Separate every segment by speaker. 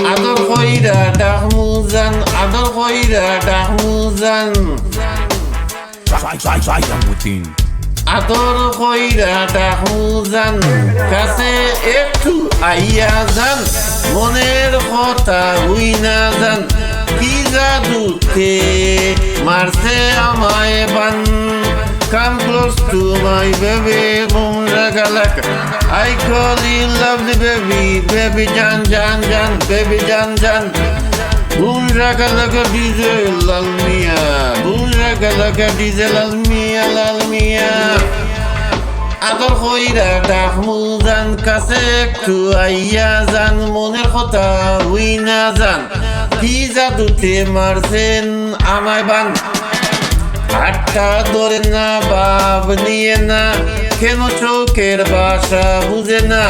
Speaker 1: Adol koyra dağmuzan, adol koyra dağmuzan.
Speaker 2: Mutin.
Speaker 1: Adol koyra dağmuzan, কাছে একটু আইয়া যান, মনের কথা হইনা যান, কি জাদুতে মারছে আমায় বান। Come close to my baby, boom ragalaka. I call you lovely baby, baby Jan Jan Jan, baby Jan Jan. Boom ragalaka diesel lalmia, boom ragalaka diesel lalmia lalmia. Adol khoira dahmuzan, কাছে একটু আইয়া যান, মনের কথা হইনা যান, কি জাদুতে মারছেন আমায় বান। হাতটা ধরে না, বাপ নিয়ে না, কেন চোখের ভাষা বুঝে না,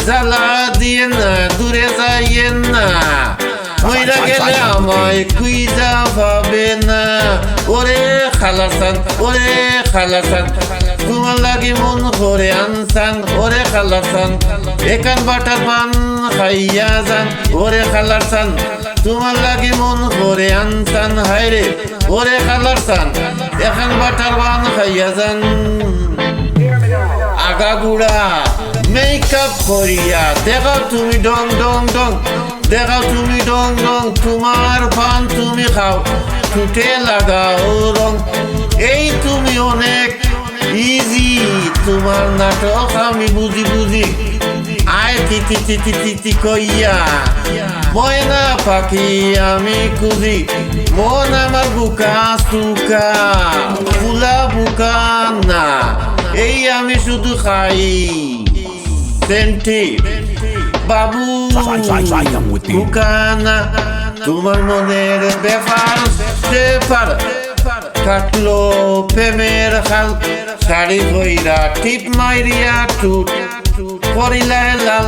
Speaker 1: জ্বালা দিয়ে না, দূরে যাইয়েন না, মইরা গেলে আমায় খুঁজা পাবে না। ওরে খালাসান, ওরে খালাসান, তোমার লাগি মন করে আনসান, ওরে খালাসান, এখান বাটার পান খাইয়া যান, ওরে খালাসান, তোমার লাগি মন করে আনসান, হায়রে ওরে খালাসান, এখন বাটার পান খাইয়া যান। আগাগুড়া মেকআপ করিয়া দেখাও তুমি ডং ডং ডং, দেখাও তুমি ডং ডং, তোমার পান তুমি খাও, ঠুটে লাগাও রং, এই তুমি অনেক ইজি, তোমার নাটক আমি বুঝি বুঝি। আয় তিতি তিতি তিতি কইয়া ময়না পাখি আমি খুঁজি, মন আমার বুকা সুকা, ফুলা বুকা না, এই আমি শুধু খাই সেন্টি বাবু বুকা না। তোমার মনের ব্যাপার সেপার কাটলো প্রেমের হাল, শাড়ি ভইরা টিপ মাইরিয়া টুট করিলা লাল,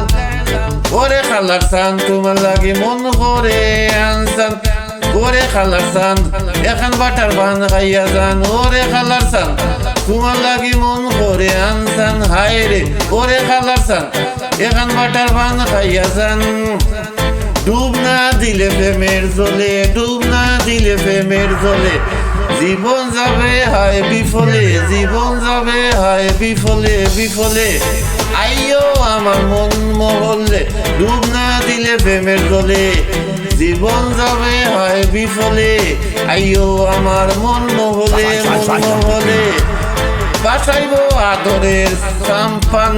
Speaker 1: ওরে খালাসান, তোমার লাগে মন করে আনসান, ওরে খালাসান, এখন বাটার পান খাইয়া যান, ওরে খালাসান, তোমার লাগে মন করে আনসান, হায় রে ওরে খালাসান, এখন বাটার পান খাইয়া যান। ডুব না দিলে প্রেমের জলে, ডুব না দিলে প্রেমের জলে, জীবন যাবে হায় বিফলে, জীবন যাবে হায় বিফলে বিফলে। আইও আমার মন মহলে, ডুব না দিলে প্রেমের জলে, জীবন যাবে হায় বিফলে। আইও আমার মন মহলে, মন মহলে, বাসাইব আদরের সাম্পান,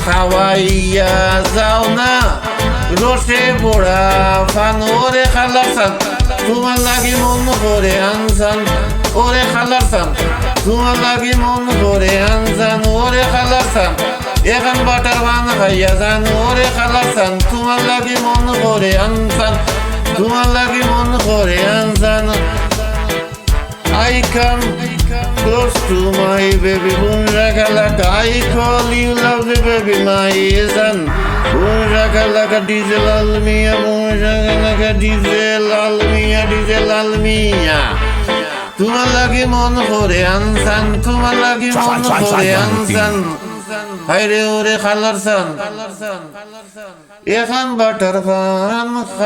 Speaker 1: খাওয়াইয়া যাও না রসে পোড়া ফান, ওরে খালাসান, তোমার লাগি মন করে আনসান, ওরে খালাসান, তোমার লাগি মন করে আনসান, ওরে খালাসান, এখন বাটার পান খাইয়া যান, ওরে খালাসান, তোমার লাগি মন করে আনসান, তোমার লাগি মন করে আনসান। I come close to my baby, boom ragalaka. I call you lovely baby, my son. Boom ragalaka, diesel almia, boom ragalaka, diesel almia, diesel almia. তোমার লাগি মন করে আনসান, তোমার লাগি মন করে আনসান, হায়রে ওরে খালাসান, এখন বাটার পান খাই